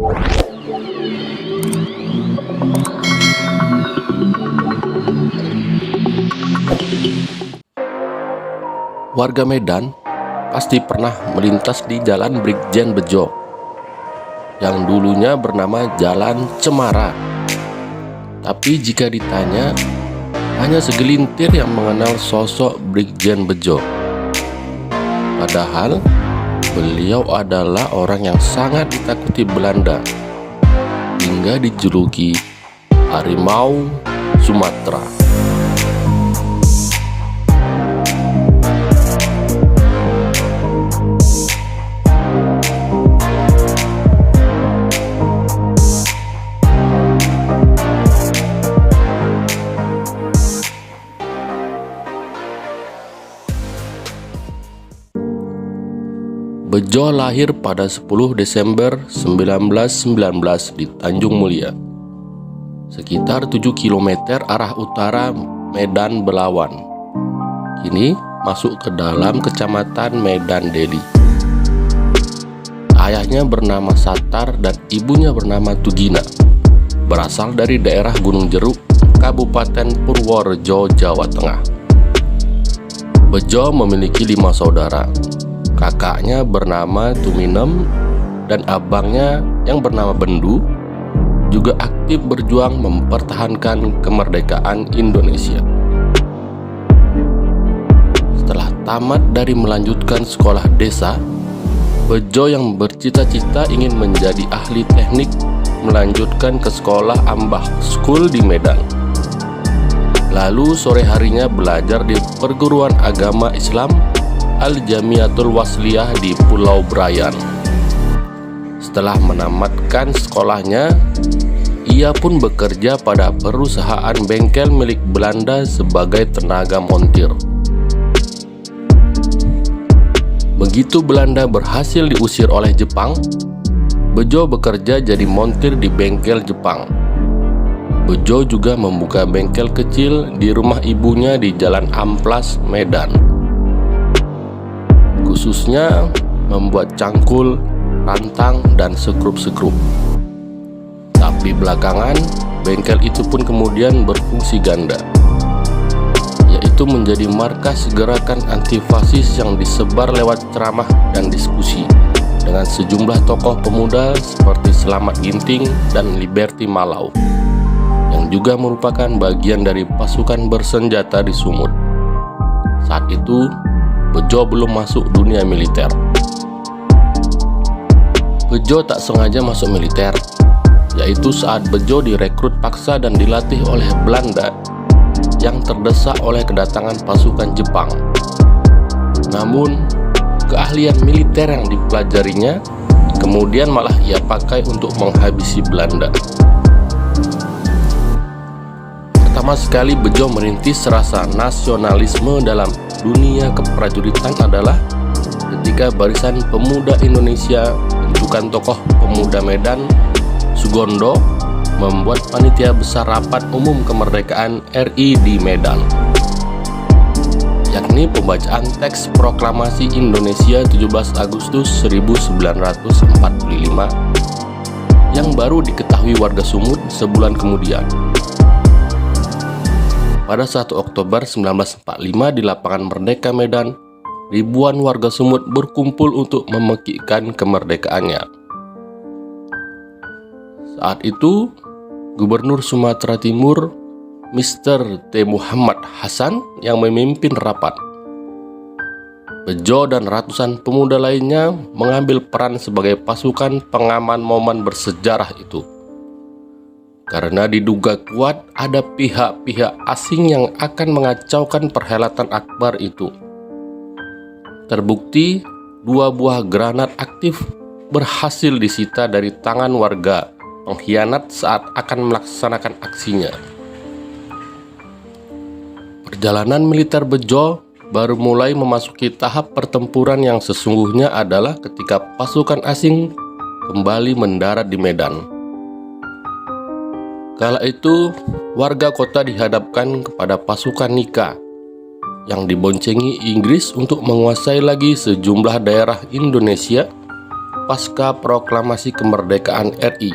Warga Medan pasti pernah melintas di Jalan Brigjen Bejo yang dulunya bernama Jalan Cemara. Tapi jika ditanya, hanya segelintir yang mengenal sosok Brigjen Bejo. Padahal beliau adalah orang yang sangat ditakuti Belanda hingga dijuluki Harimau Sumatera. Bejo lahir pada 10 Desember 1919 di Tanjung Mulia, sekitar 7 km arah utara Medan Belawan. Kini masuk ke dalam Kecamatan Medan Deli. Ayahnya bernama Satar dan ibunya bernama Tugina, berasal dari daerah Gunung Jeruk, Kabupaten Purworejo, Jawa Tengah. Bejo memiliki 5 saudara. Kakaknya bernama Tuminem dan abangnya yang bernama Bendu juga aktif berjuang mempertahankan kemerdekaan Indonesia. Setelah tamat dari melanjutkan sekolah desa, Bejo yang bercita-cita ingin menjadi ahli teknik melanjutkan ke sekolah Ambah School di Medan. Lalu sore harinya belajar di perguruan agama Islam Al-Jamiatul Wasliyah di Pulau Brayan. Setelah menamatkan sekolahnya, ia pun bekerja pada perusahaan bengkel milik Belanda sebagai tenaga montir. Begitu Belanda berhasil diusir oleh Jepang, Bejo bekerja jadi montir di bengkel Jepang. Bejo juga membuka bengkel kecil di rumah ibunya di Jalan Amplas, Medan. Khususnya membuat cangkul, rantang, dan sekrup-sekrup. Tapi belakangan, bengkel itu pun kemudian berfungsi ganda, yaitu menjadi markas gerakan anti-fasis yang disebar lewat ceramah dan diskusi dengan sejumlah tokoh pemuda seperti Selamat Ginting dan Liberty Malau, yang juga merupakan bagian dari pasukan bersenjata di Sumut. Saat itu, Bejo belum masuk dunia militer. Bejo tak sengaja masuk militer, yaitu saat Bejo direkrut paksa dan dilatih oleh Belanda yang terdesak oleh kedatangan pasukan Jepang. Namun, keahlian militer yang dipelajarinya kemudian malah ia pakai untuk menghabisi Belanda. Pertama sekali Bejo merintis rasa nasionalisme dalam dunia keprajuritan adalah ketika Barisan Pemuda Indonesia bentukan tokoh pemuda Medan, Sugondo, membuat panitia besar rapat umum kemerdekaan RI di Medan, yakni pembacaan teks proklamasi Indonesia 17 Agustus 1945 yang baru diketahui warga Sumut sebulan kemudian. Pada 1 Oktober 1945 di lapangan Merdeka Medan, ribuan warga Sumut berkumpul untuk memekikkan kemerdekaannya. Saat itu, Gubernur Sumatera Timur, Mr. T. Muhammad Hasan yang memimpin rapat. Bejo dan ratusan pemuda lainnya mengambil peran sebagai pasukan pengaman momen bersejarah itu. Karena diduga kuat ada pihak-pihak asing yang akan mengacaukan perhelatan akbar itu. Terbukti 2 buah granat aktif berhasil disita dari tangan warga pengkhianat saat akan melaksanakan aksinya. Perjalanan militer Bejo baru mulai memasuki tahap pertempuran yang sesungguhnya adalah ketika pasukan asing kembali mendarat di Medan. Kala itu, warga kota dihadapkan kepada pasukan Nika yang diboncengi Inggris untuk menguasai lagi sejumlah daerah Indonesia pasca proklamasi kemerdekaan RI,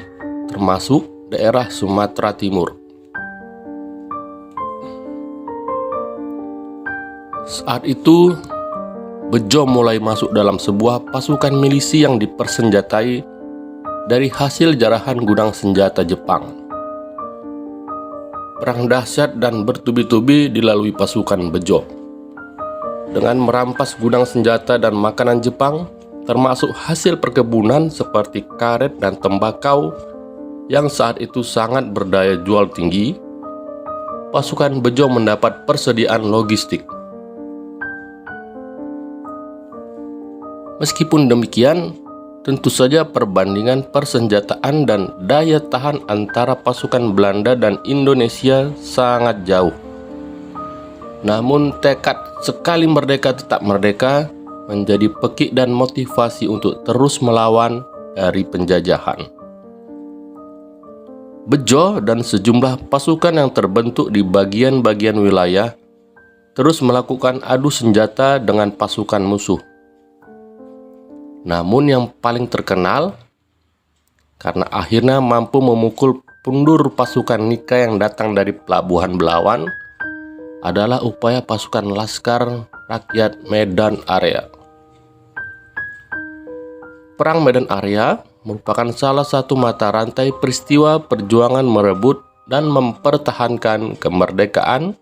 termasuk daerah Sumatera Timur. Saat itu, Bejo mulai masuk dalam sebuah pasukan milisi yang dipersenjatai dari hasil jarahan gudang senjata Jepang. Perang dahsyat dan bertubi-tubi dilalui pasukan Bejo. Dengan merampas gudang senjata dan makanan Jepang, termasuk hasil perkebunan seperti karet dan tembakau yang saat itu sangat berdaya jual tinggi, pasukan Bejo mendapat persediaan logistik. Meskipun demikian, tentu saja perbandingan persenjataan dan daya tahan antara pasukan Belanda dan Indonesia sangat jauh. Namun tekad sekali merdeka tetap merdeka menjadi pekik dan motivasi untuk terus melawan dari penjajahan. Bejo dan sejumlah pasukan yang terbentuk di bagian-bagian wilayah terus melakukan adu senjata dengan pasukan musuh. Namun yang paling terkenal karena akhirnya mampu memukul mundur pasukan Nika yang datang dari Pelabuhan Belawan adalah upaya pasukan Laskar Rakyat Medan Area. Perang Medan Area merupakan salah satu mata rantai peristiwa perjuangan merebut dan mempertahankan kemerdekaan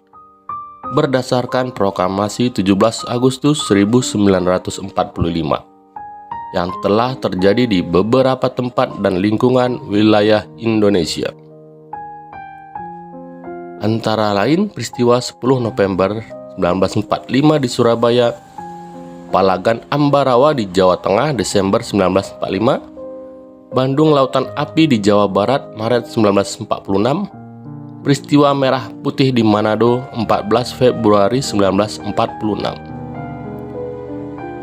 berdasarkan proklamasi 17 Agustus 1945. Yang telah terjadi di beberapa tempat dan lingkungan wilayah Indonesia. Antara lain peristiwa 10 November 1945 di Surabaya, Palagan Ambarawa di Jawa Tengah Desember 1945, Bandung Lautan Api di Jawa Barat Maret 1946, peristiwa Merah Putih di Manado 14 Februari 1946.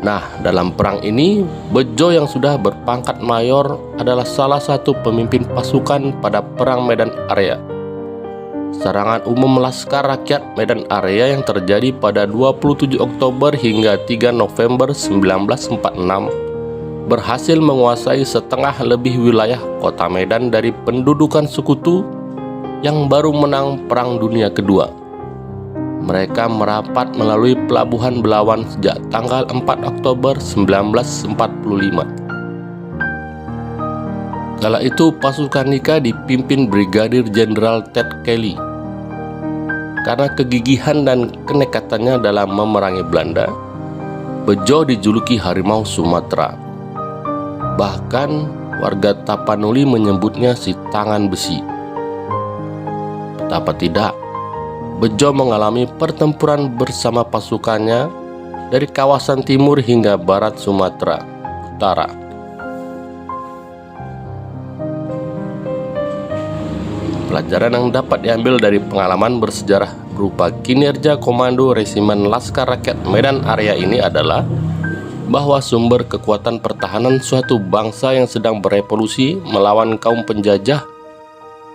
Nah, dalam perang ini, Bejo yang sudah berpangkat mayor adalah salah satu pemimpin pasukan pada Perang Medan Area. Serangan umum Laskar Rakyat Medan Area yang terjadi pada 27 Oktober hingga 3 November 1946 berhasil menguasai setengah lebih wilayah kota Medan dari pendudukan sekutu yang baru menang Perang Dunia Kedua. Mereka merapat melalui Pelabuhan Belawan sejak tanggal 4 Oktober 1945. Kala itu pasukan Nika dipimpin Brigadir Jenderal Ted Kelly. Karena kegigihan dan kenekatannya dalam memerangi Belanda, Bejo dijuluki Harimau Sumatera. Bahkan warga Tapanuli menyebutnya si tangan besi. Betapa tidak, Bejo mengalami pertempuran bersama pasukannya dari kawasan timur hingga barat Sumatera Utara. Pelajaran yang dapat diambil dari pengalaman bersejarah berupa kinerja Komando Resimen Laskar Rakyat Medan Area ini adalah bahwa sumber kekuatan pertahanan suatu bangsa yang sedang berevolusi melawan kaum penjajah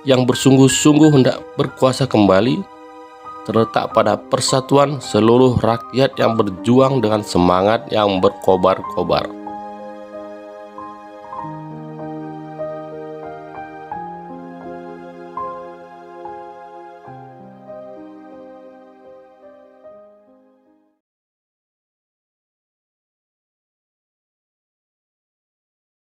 yang bersungguh-sungguh hendak berkuasa kembali terletak pada persatuan seluruh rakyat yang berjuang dengan semangat yang berkobar-kobar.